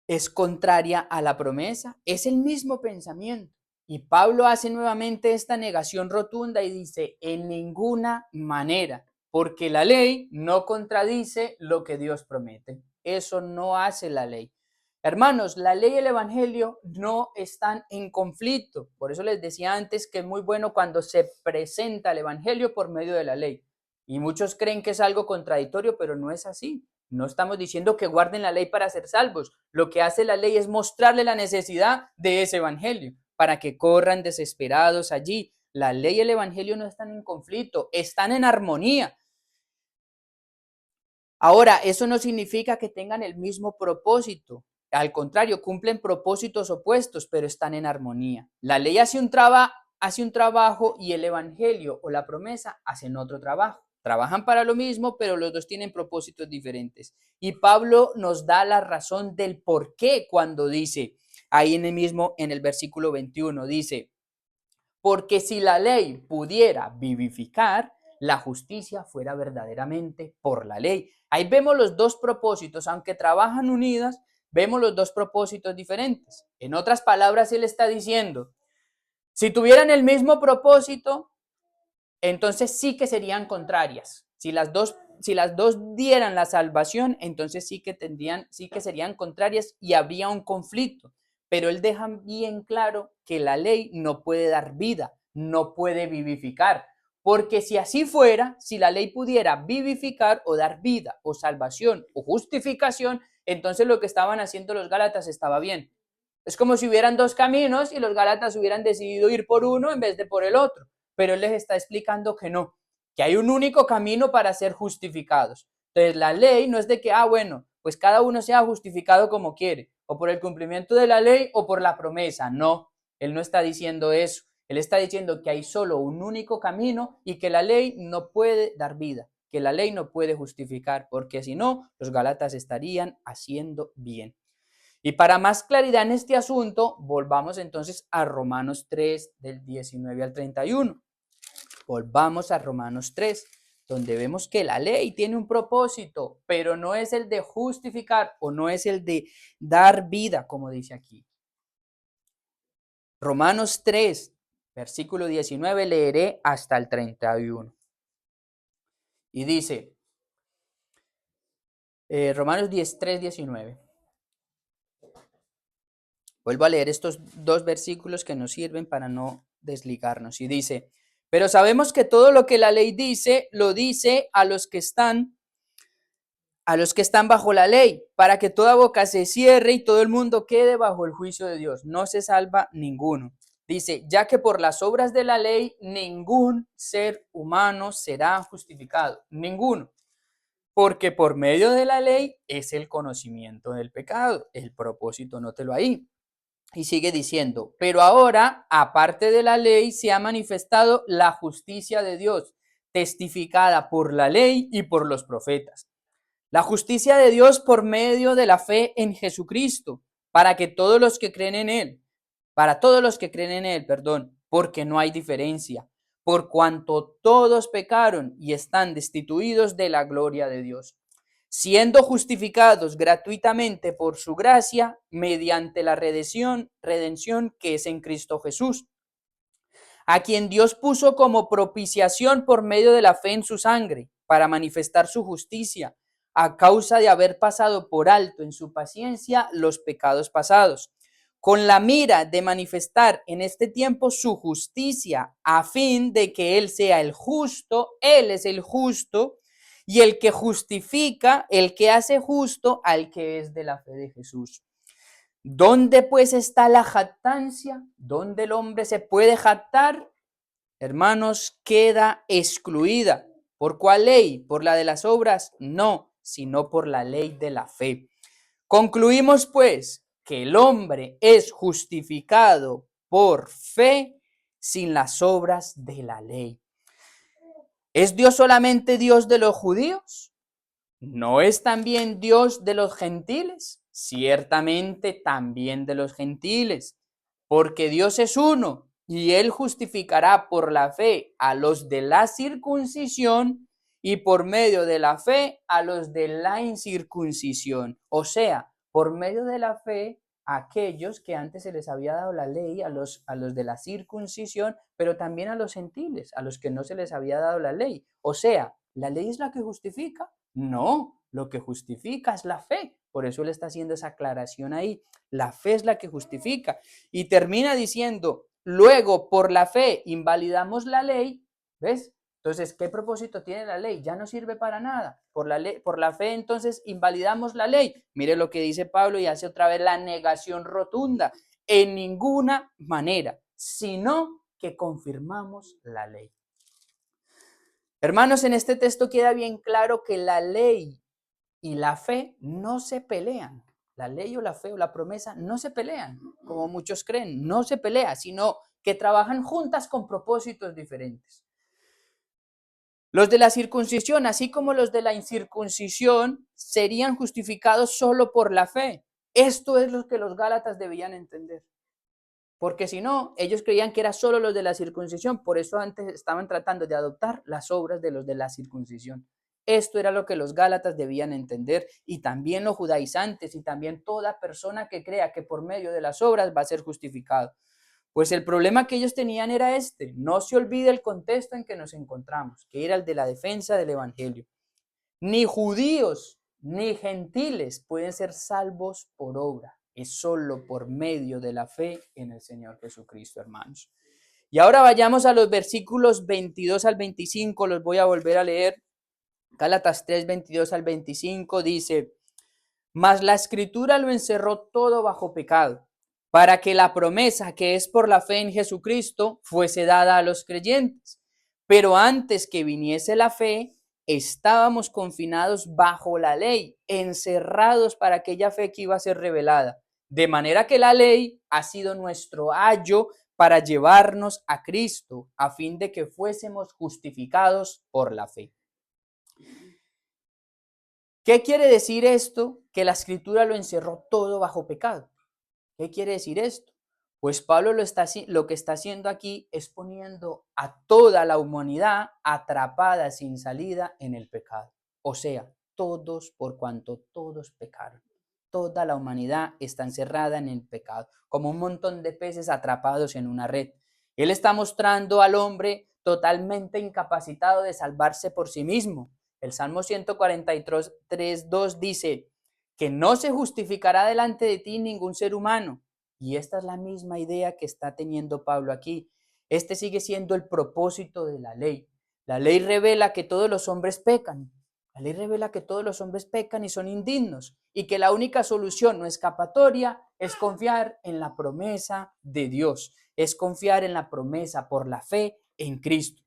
¿Es contraria a la promesa? Es el mismo pensamiento. Y Pablo hace nuevamente esta negación rotunda y dice, en ninguna manera, porque la ley no contradice lo que Dios promete. Eso no hace la ley. Hermanos, la ley y el evangelio no están en conflicto. Por eso les decía antes que es muy bueno cuando se presenta el evangelio por medio de la ley. Y muchos creen que es algo contradictorio, pero no es así. No estamos diciendo que guarden la ley para ser salvos. Lo que hace la ley es mostrarle la necesidad de ese evangelio para que corran desesperados allí. La ley y el evangelio no están en conflicto, están en armonía. Ahora, eso no significa que tengan el mismo propósito. Al contrario, cumplen propósitos opuestos, pero están en armonía. La ley hace un trabajo y el evangelio o la promesa hacen otro trabajo. Trabajan para lo mismo, pero los dos tienen propósitos diferentes. Y Pablo nos da la razón del por qué cuando dice, ahí en el versículo 21, dice, porque si la ley pudiera vivificar, la justicia fuera verdaderamente por la ley. Ahí vemos los dos propósitos, aunque trabajan unidas, vemos los dos propósitos diferentes. En otras palabras, él está diciendo, si tuvieran el mismo propósito, entonces sí que serían contrarias. Si las dos dieran la salvación, entonces sí que serían contrarias y habría un conflicto. Pero él deja bien claro que la ley no puede dar vida, no puede vivificar. Porque si así fuera, si la ley pudiera vivificar o dar vida o salvación o justificación, entonces lo que estaban haciendo los gálatas estaba bien. Es como si hubieran dos caminos y los gálatas hubieran decidido ir por uno en vez de por el otro. pero él les está explicando que no, que hay un único camino para ser justificados. Entonces la ley no es de que, bueno, pues cada uno sea justificado como quiere, o por el cumplimiento de la ley o por la promesa. No, él no está diciendo eso. Él está diciendo que hay solo un único camino y que la ley no puede dar vida, que la ley no puede justificar, porque si no, los gálatas estarían haciendo bien. Y para más claridad en este asunto, volvamos entonces a Romanos 3, del 19 al 31. Volvamos a Romanos 3, donde vemos que la ley tiene un propósito, pero no es el de justificar o no es el de dar vida, como dice aquí. Romanos 3, versículo 19, leeré hasta el 31. Y dice, Romanos 3, 19. Vuelvo a leer estos dos versículos que nos sirven para no desligarnos. Y dice, pero sabemos que todo lo que la ley dice, lo dice a los que están bajo la ley, para que toda boca se cierre y todo el mundo quede bajo el juicio de Dios. No se salva ninguno. Dice, ya que por las obras de la ley ningún ser humano será justificado, ninguno, porque por medio de la ley es el conocimiento del pecado. El propósito, nótelo ahí. Y sigue diciendo, pero ahora, aparte de la ley, se ha manifestado la justicia de Dios, testificada por la ley y por los profetas. La justicia de Dios por medio de la fe en Jesucristo, para todos los que creen en Él, porque no hay diferencia, por cuanto todos pecaron y están destituidos de la gloria de Dios, siendo justificados gratuitamente por su gracia, mediante la redención que es en Cristo Jesús, a quien Dios puso como propiciación por medio de la fe en su sangre, para manifestar su justicia, a causa de haber pasado por alto en su paciencia los pecados pasados, con la mira de manifestar en este tiempo su justicia, a fin de que Él sea el justo, Él es el justo, y el que justifica, el que hace justo al que es de la fe de Jesús. ¿Dónde pues está la jactancia? ¿Dónde el hombre se puede jactar? Hermanos, queda excluida. ¿Por cuál ley? ¿Por la de las obras? No, sino por la ley de la fe. Concluimos pues que el hombre es justificado por fe sin las obras de la ley. ¿Es Dios solamente Dios de los judíos? ¿No es también Dios de los gentiles? Ciertamente también de los gentiles, porque Dios es uno y Él justificará por la fe a los de la circuncisión y por medio de la fe a los de la incircuncisión. O sea, por medio de la fe a aquellos que antes se les había dado la ley, a los de la circuncisión, pero también a los gentiles, a los que no se les había dado la ley. O sea, ¿la ley es la que justifica? No, lo que justifica es la fe. Por eso él está haciendo esa aclaración ahí. La fe es la que justifica. Y termina diciendo, luego por la fe invalidamos la ley. ¿Ves? Entonces, ¿qué propósito tiene la ley? Ya no sirve para nada. Por la fe, entonces, invalidamos la ley. Mire lo que dice Pablo y hace otra vez la negación rotunda. En ninguna manera, sino que confirmamos la ley. Hermanos, en este texto queda bien claro que la ley y la fe no se pelean. La ley o la fe o la promesa no se pelean, como muchos creen, no se pelea, sino que trabajan juntas con propósitos diferentes. Los de la circuncisión, así como los de la incircuncisión, serían justificados solo por la fe. Esto es lo que los gálatas debían entender. Porque si no, ellos creían que era solo los de la circuncisión, por eso antes estaban tratando de adoptar las obras de los de la circuncisión. Esto era lo que los gálatas debían entender, y también los judaizantes, y también toda persona que crea que por medio de las obras va a ser justificado. Pues el problema que ellos tenían era este. No se olvide el contexto en que nos encontramos, que era el de la defensa del evangelio. Ni judíos ni gentiles pueden ser salvos por obra. Es solo por medio de la fe en el Señor Jesucristo, hermanos. Y ahora vayamos a los versículos 22 al 25, los voy a volver a leer. Gálatas 3, 22 al 25 dice, mas la escritura lo encerró todo bajo pecado, para que la promesa que es por la fe en Jesucristo fuese dada a los creyentes. Pero antes que viniese la fe, estábamos confinados bajo la ley, encerrados para aquella fe que iba a ser revelada. De manera que la ley ha sido nuestro ayo para llevarnos a Cristo, a fin de que fuésemos justificados por la fe. ¿Qué quiere decir esto? Que la Escritura lo encerró todo bajo pecado. ¿Qué quiere decir esto? Pues Pablo lo que está haciendo aquí es poniendo a toda la humanidad atrapada sin salida en el pecado. O sea, todos por cuanto todos pecaron. Toda la humanidad está encerrada en el pecado, como un montón de peces atrapados en una red. Él está mostrando al hombre totalmente incapacitado de salvarse por sí mismo. El Salmo 143:2 dice que no se justificará delante de ti ningún ser humano. Y esta es la misma idea que está teniendo Pablo aquí. Este sigue siendo el propósito de la ley. La ley revela que todos los hombres pecan. La ley revela que todos los hombres pecan y son indignos y que la única solución no escapatoria es confiar en la promesa de Dios, es confiar en la promesa por la fe en Cristo.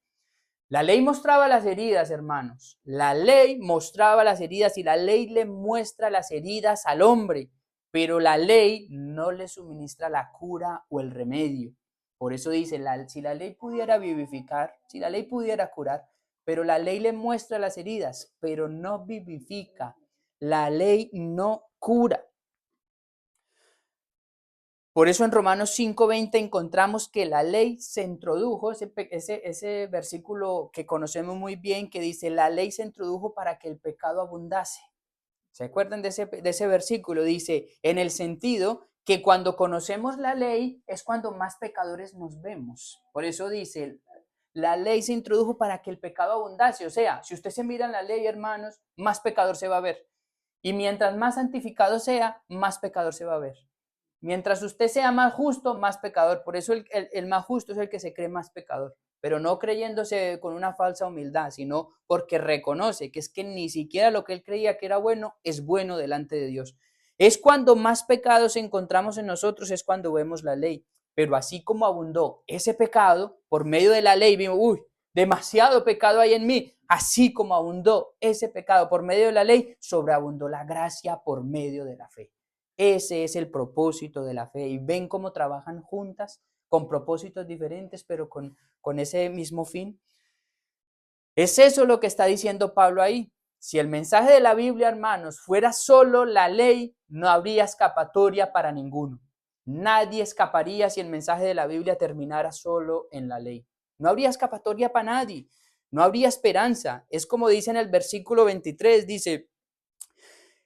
La ley mostraba las heridas, hermanos. La ley mostraba las heridas y la ley le muestra las heridas al hombre, pero la ley no le suministra la cura o el remedio. Por eso dice, si la ley pudiera vivificar, si la ley pudiera curar, pero la ley le muestra las heridas, pero no vivifica. La ley no cura. Por eso en Romanos 5:20 encontramos que la ley se introdujo, ese versículo que conocemos muy bien, que dice, la ley se introdujo para que el pecado abundase. ¿Se acuerdan de ese versículo? Dice, en el sentido que cuando conocemos la ley es cuando más pecadores nos vemos. Por eso dice, la ley se introdujo para que el pecado abundase. O sea, si usted se mira en la ley, hermanos, más pecador se va a ver. Y mientras más santificado sea, más pecador se va a ver. Mientras usted sea más justo, más pecador. Por eso el más justo es el que se cree más pecador. Pero no creyéndose con una falsa humildad, sino porque reconoce que es que ni siquiera lo que él creía que era bueno es bueno delante de Dios. Es cuando más pecados encontramos en nosotros, es cuando vemos la ley. Pero así como abundó ese pecado, por medio de la ley vimos, uy, demasiado pecado hay en mí. Así como abundó ese pecado por medio de la ley, sobreabundó la gracia por medio de la fe. Ese es el propósito de la fe. Y ven cómo trabajan juntas, con propósitos diferentes, pero con ese mismo fin. Es eso lo que está diciendo Pablo ahí. Si el mensaje de la Biblia, hermanos, fuera solo la ley, no habría escapatoria para ninguno. Nadie escaparía si el mensaje de la Biblia terminara solo en la ley. No habría escapatoria para nadie. No habría esperanza. Es como dice en el versículo 23, dice,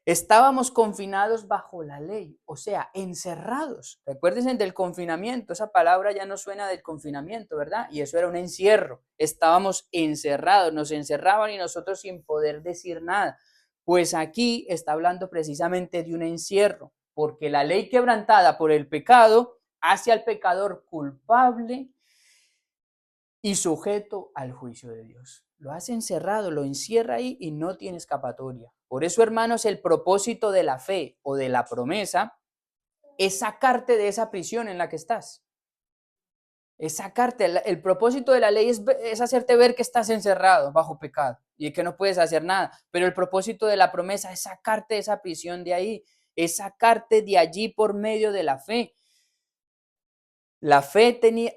estábamos confinados bajo la ley, o sea, encerrados. Recuérdense del confinamiento, esa palabra ya no suena del confinamiento, ¿verdad? Y eso era un encierro. Estábamos encerrados, nos encerraban y nosotros sin poder decir nada. Pues aquí está hablando precisamente de un encierro, porque la ley quebrantada por el pecado hace al pecador culpable y sujeto al juicio de Dios. Lo hace encerrado, lo encierra ahí y no tiene escapatoria. Por eso, hermanos, el propósito de la fe o de la promesa es sacarte de esa prisión en la que estás. Es sacarte. El propósito de la ley es hacerte ver que estás encerrado bajo pecado y que no puedes hacer nada. Pero el propósito de la promesa es sacarte de esa prisión de ahí, es sacarte de allí por medio de la fe. La fe tenía,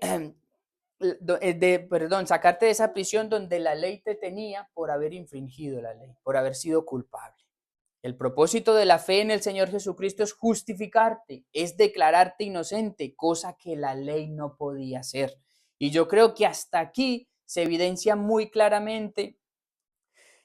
sacarte de esa prisión donde la ley te tenía por haber infringido la ley, por haber sido culpable. El propósito de la fe en el Señor Jesucristo es justificarte, es declararte inocente, cosa que la ley no podía hacer. Y yo creo que hasta aquí se evidencia muy claramente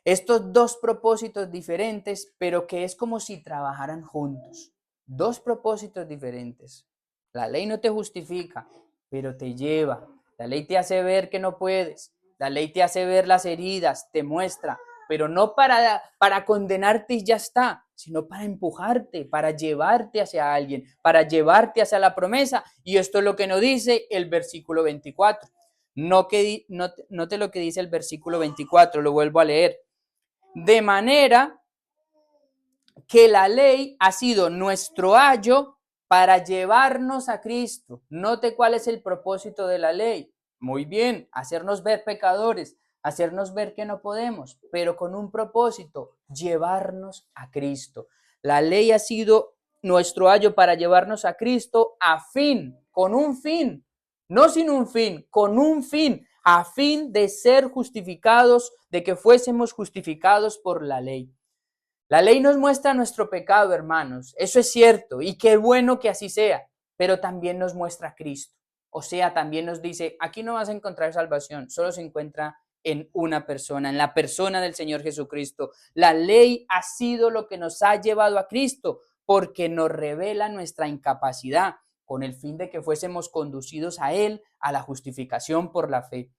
estos dos propósitos diferentes, pero que es como si trabajaran juntos. Dos propósitos diferentes. La ley no te justifica, pero te lleva. La ley te hace ver que no puedes. La ley te hace ver las heridas, te muestra, pero no para condenarte y ya está, sino para empujarte, para llevarte hacia alguien, para llevarte hacia la promesa. Y esto es lo que nos dice el versículo 24. Note lo que dice el versículo 24, lo vuelvo a leer. De manera que la ley ha sido nuestro ayo para llevarnos a Cristo. Note cuál es el propósito de la ley. Muy bien, hacernos ver pecadores, hacernos ver que no podemos, pero con un propósito, llevarnos a Cristo. La ley ha sido nuestro ayo para llevarnos a Cristo a fin, con un fin, no sin un fin, con un fin, a fin de ser justificados, de que fuésemos justificados por la ley. La ley nos muestra nuestro pecado, hermanos, eso es cierto, y qué bueno que así sea, pero también nos muestra a Cristo. O sea, también nos dice, aquí no vas a encontrar salvación, solo se encuentra en una persona, en la persona del Señor Jesucristo. La ley ha sido lo que nos ha llevado a Cristo, porque nos revela nuestra incapacidad, con el fin de que fuésemos conducidos a Él, a la justificación por la fe.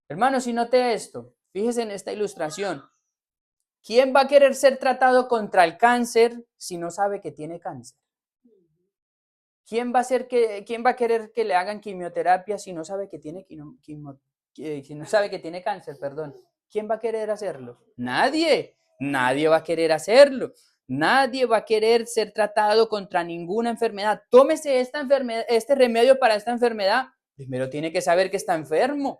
Hermanos, si note esto, fíjese en esta ilustración. ¿Quién va a querer ser tratado contra el cáncer si no sabe que tiene cáncer? ¿Quién va a querer que le hagan quimioterapia si no sabe que tiene si no sabe que tiene cáncer, perdón? ¿Quién va a querer hacerlo? Nadie. Nadie va a querer hacerlo. Nadie va a querer ser tratado contra ninguna enfermedad. Tómese este remedio para esta enfermedad. Primero tiene que saber que está enfermo.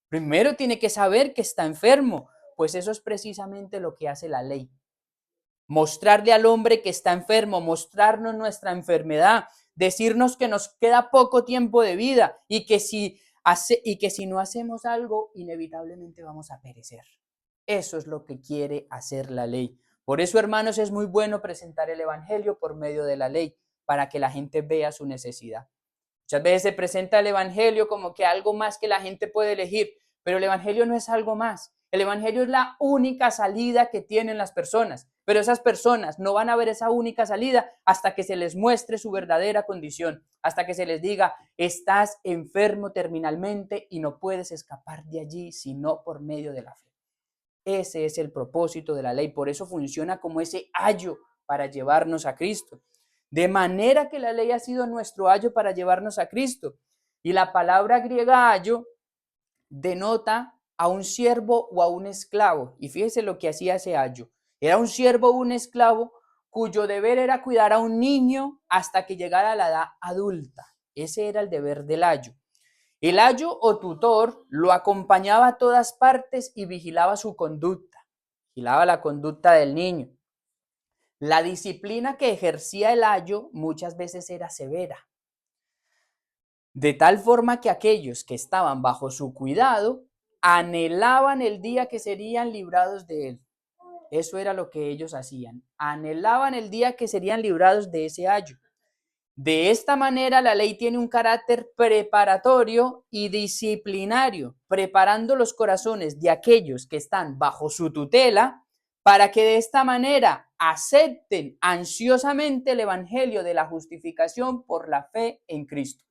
Primero tiene que saber que está enfermo. Pues eso es precisamente lo que hace la ley. Mostrarle al hombre que está enfermo, mostrarnos nuestra enfermedad, decirnos que nos queda poco tiempo de vida y que si no hacemos algo, inevitablemente vamos a perecer. Eso es lo que quiere hacer la ley. Por eso, hermanos, es muy bueno presentar el evangelio por medio de la ley, para que la gente vea su necesidad. Muchas veces se presenta el evangelio como que algo más que la gente puede elegir, pero el evangelio no es algo más. El evangelio es la única salida que tienen las personas, pero esas personas no van a ver esa única salida hasta que se les muestre su verdadera condición, hasta que se les diga, estás enfermo terminalmente y no puedes escapar de allí sino por medio de la fe. Ese es el propósito de la ley, por eso funciona como ese ayo para llevarnos a Cristo. De manera que la ley ha sido nuestro ayo para llevarnos a Cristo. Y la palabra griega ayo denota a un siervo o a un esclavo. Y fíjese lo que hacía ese ayo. Era un siervo o un esclavo cuyo deber era cuidar a un niño hasta que llegara a la edad adulta. Ese era el deber del ayo. El ayo o tutor lo acompañaba a todas partes y vigilaba su conducta. Vigilaba la conducta del niño. La disciplina que ejercía el ayo muchas veces era severa, de tal forma que aquellos que estaban bajo su cuidado anhelaban el día que serían librados de él. Eso era lo que ellos hacían, anhelaban el día que serían librados de ese ayo. De esta manera, la ley tiene un carácter preparatorio y disciplinario, preparando los corazones de aquellos que están bajo su tutela para que de esta manera acepten ansiosamente el evangelio de la justificación por la fe en Cristo.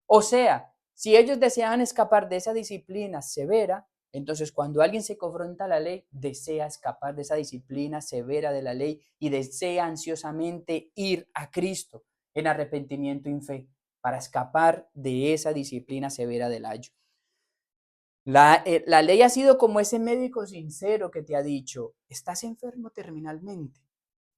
O sea, si ellos deseaban escapar de esa disciplina severa, entonces cuando alguien se confronta a la ley, desea escapar de esa disciplina severa de la ley y desea ansiosamente ir a Cristo en arrepentimiento y en fe para escapar de esa disciplina severa del ayo. La ley ha sido como ese médico sincero que te ha dicho, estás enfermo terminalmente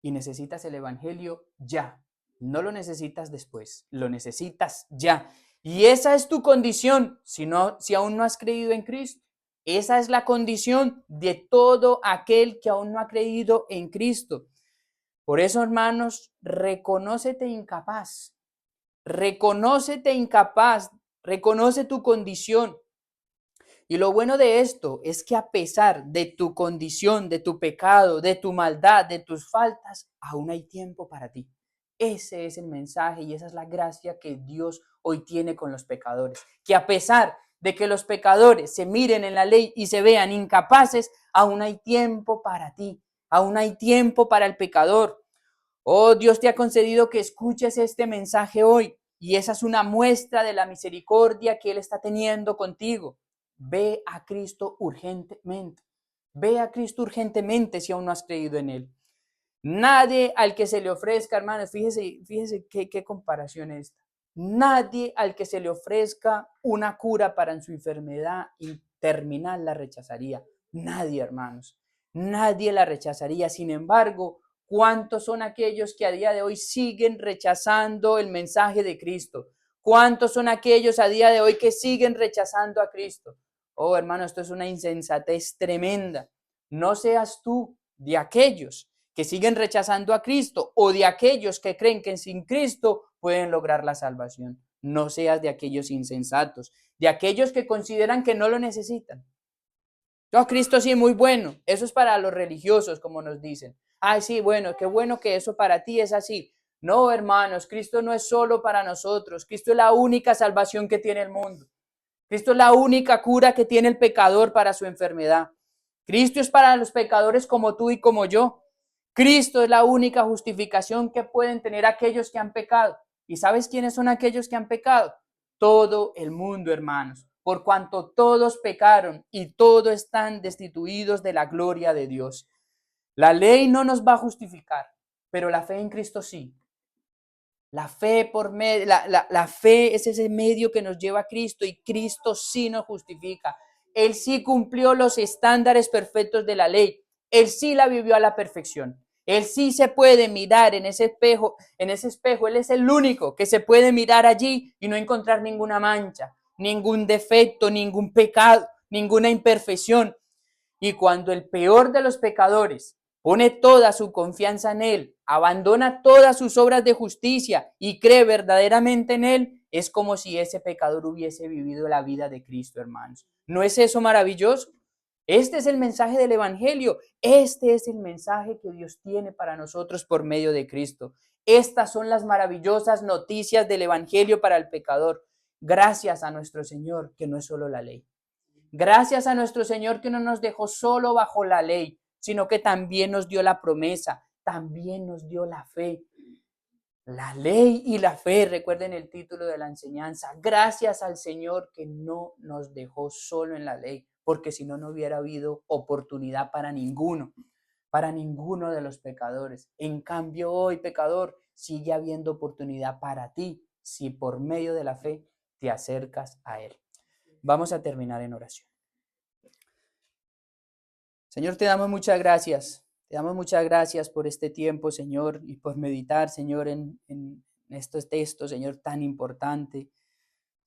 y necesitas el evangelio ya. No lo necesitas después, lo necesitas ya. Y esa es tu condición si aún no has creído en Cristo. Esa es la condición de todo aquel que aún no ha creído en Cristo. Por eso, hermanos, reconócete incapaz, reconoce tu condición. Y lo bueno de esto es que a pesar de tu condición, de tu pecado, de tu maldad, de tus faltas, aún hay tiempo para ti. Ese es el mensaje y esa es la gracia que Dios hoy tiene con los pecadores. Que a pesar de que los pecadores se miren en la ley y se vean incapaces, aún hay tiempo para ti, aún hay tiempo para el pecador. Oh, Dios te ha concedido que escuches este mensaje hoy y esa es una muestra de la misericordia que Él está teniendo contigo. Ve a Cristo urgentemente. Ve a Cristo urgentemente si aún no has creído en Él. Nadie al que se le ofrezca, hermanos, fíjese qué comparación es esta. Nadie al que se le ofrezca una cura para su enfermedad terminal la rechazaría. Nadie, hermanos. Nadie la rechazaría. Sin embargo, ¿Cuántos son aquellos que a día de hoy siguen rechazando el mensaje de Cristo? ¿Cuántos son aquellos a día de hoy que siguen rechazando a Cristo? Oh, hermano, esto es una insensatez tremenda. No seas tú de aquellos que siguen rechazando a Cristo o de aquellos que creen que sin Cristo pueden lograr la salvación. No seas de aquellos insensatos, de aquellos que consideran que no lo necesitan. No, Cristo sí, muy bueno. Eso es para los religiosos, como nos dicen. Ay, sí, bueno, qué bueno que eso para ti es así. No, hermanos, Cristo no es solo para nosotros. Cristo es la única salvación que tiene el mundo. Cristo es la única cura que tiene el pecador para su enfermedad. Cristo es para los pecadores como tú y como yo. Cristo es la única justificación que pueden tener aquellos que han pecado. ¿Y sabes quiénes son aquellos que han pecado? Todo el mundo, hermanos, por cuanto todos pecaron y todos están destituidos de la gloria de Dios. La ley no nos va a justificar, pero la fe en Cristo sí. La fe por medio, la fe es ese medio que nos lleva a Cristo y Cristo sí nos justifica. Él sí cumplió los estándares perfectos de la ley. Él sí la vivió a la perfección. Él sí se puede mirar en ese espejo, Él es el único que se puede mirar allí y no encontrar ninguna mancha, ningún defecto, ningún pecado, ninguna imperfección. Y cuando el peor de los pecadores pone toda su confianza en Él, abandona todas sus obras de justicia y cree verdaderamente en Él, es como si ese pecador hubiese vivido la vida de Cristo, hermanos. ¿No es eso maravilloso? Este es el mensaje del Evangelio. Este es el mensaje que Dios tiene para nosotros por medio de Cristo. Estas son las maravillosas noticias del Evangelio para el pecador. Gracias a nuestro Señor, que no es solo la ley. Gracias a nuestro Señor que no nos dejó solo bajo la ley, sino que también nos dio la promesa, también nos dio la fe. La ley y la fe, recuerden el título de la enseñanza. Gracias al Señor que no nos dejó solo en la ley, porque si no, no hubiera habido oportunidad para ninguno de los pecadores. En cambio, hoy, pecador, sigue habiendo oportunidad para ti, si por medio de la fe te acercas a Él. Vamos a terminar en oración. Señor, te damos muchas gracias. Te damos muchas gracias por este tiempo, Señor, y por meditar, Señor, en estos textos, Señor, tan importante.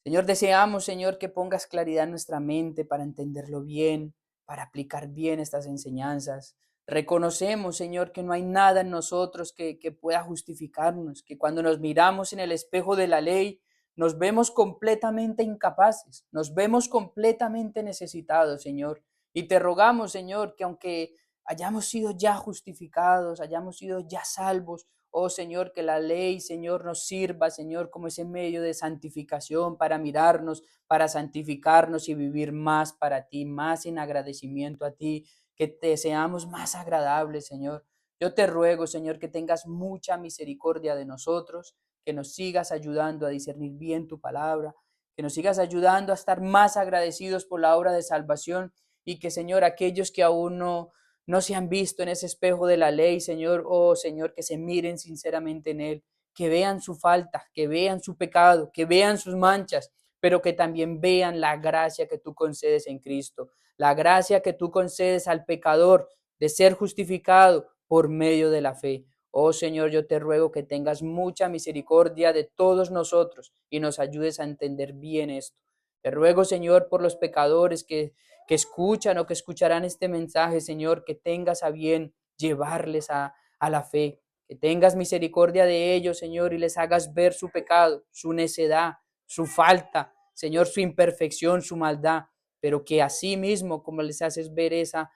Señor, deseamos, Señor, que pongas claridad en nuestra mente para entenderlo bien, para aplicar bien estas enseñanzas. Reconocemos, Señor, que no hay nada en nosotros que pueda justificarnos, que cuando nos miramos en el espejo de la ley, nos vemos completamente incapaces, nos vemos completamente necesitados, Señor. Y te rogamos, Señor, que aunque hayamos sido ya justificados, hayamos sido ya salvos, oh Señor, que la ley, Señor, nos sirva, Señor, como ese medio de santificación para mirarnos, para santificarnos y vivir más para ti, más en agradecimiento a ti, que te seamos más agradables, Señor. Yo te ruego, Señor, que tengas mucha misericordia de nosotros, que nos sigas ayudando a discernir bien tu palabra, que nos sigas ayudando a estar más agradecidos por la obra de salvación y que, Señor, aquellos que aún no se han visto en ese espejo de la ley, Señor, oh Señor, que se miren sinceramente en Él, que vean su falta, que vean su pecado, que vean sus manchas, pero que también vean la gracia que tú concedes en Cristo, la gracia que tú concedes al pecador de ser justificado por medio de la fe. Oh Señor, yo te ruego que tengas mucha misericordia de todos nosotros y nos ayudes a entender bien esto. Te ruego, Señor, por los pecadores que escuchan o que escucharán este mensaje, Señor, que tengas a bien llevarles a la fe, que tengas misericordia de ellos, Señor, y les hagas ver su pecado, su necedad, su falta, Señor, su imperfección, su maldad, pero que así mismo, como les haces ver esa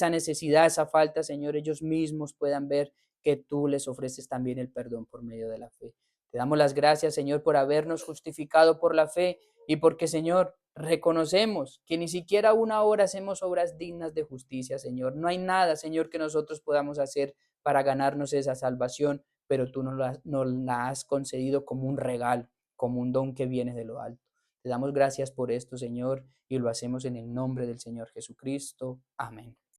necesidad, esa falta, Señor, ellos mismos puedan ver que tú les ofreces también el perdón por medio de la fe. Te damos las gracias, Señor, por habernos justificado por la fe y porque, Señor, reconocemos que ni siquiera una hora hacemos obras dignas de justicia, Señor. No hay nada, Señor, que nosotros podamos hacer para ganarnos esa salvación, pero tú nos la has concedido como un regalo, como un don que viene de lo alto. Te damos gracias por esto, Señor, y lo hacemos en el nombre del Señor Jesucristo. Amén.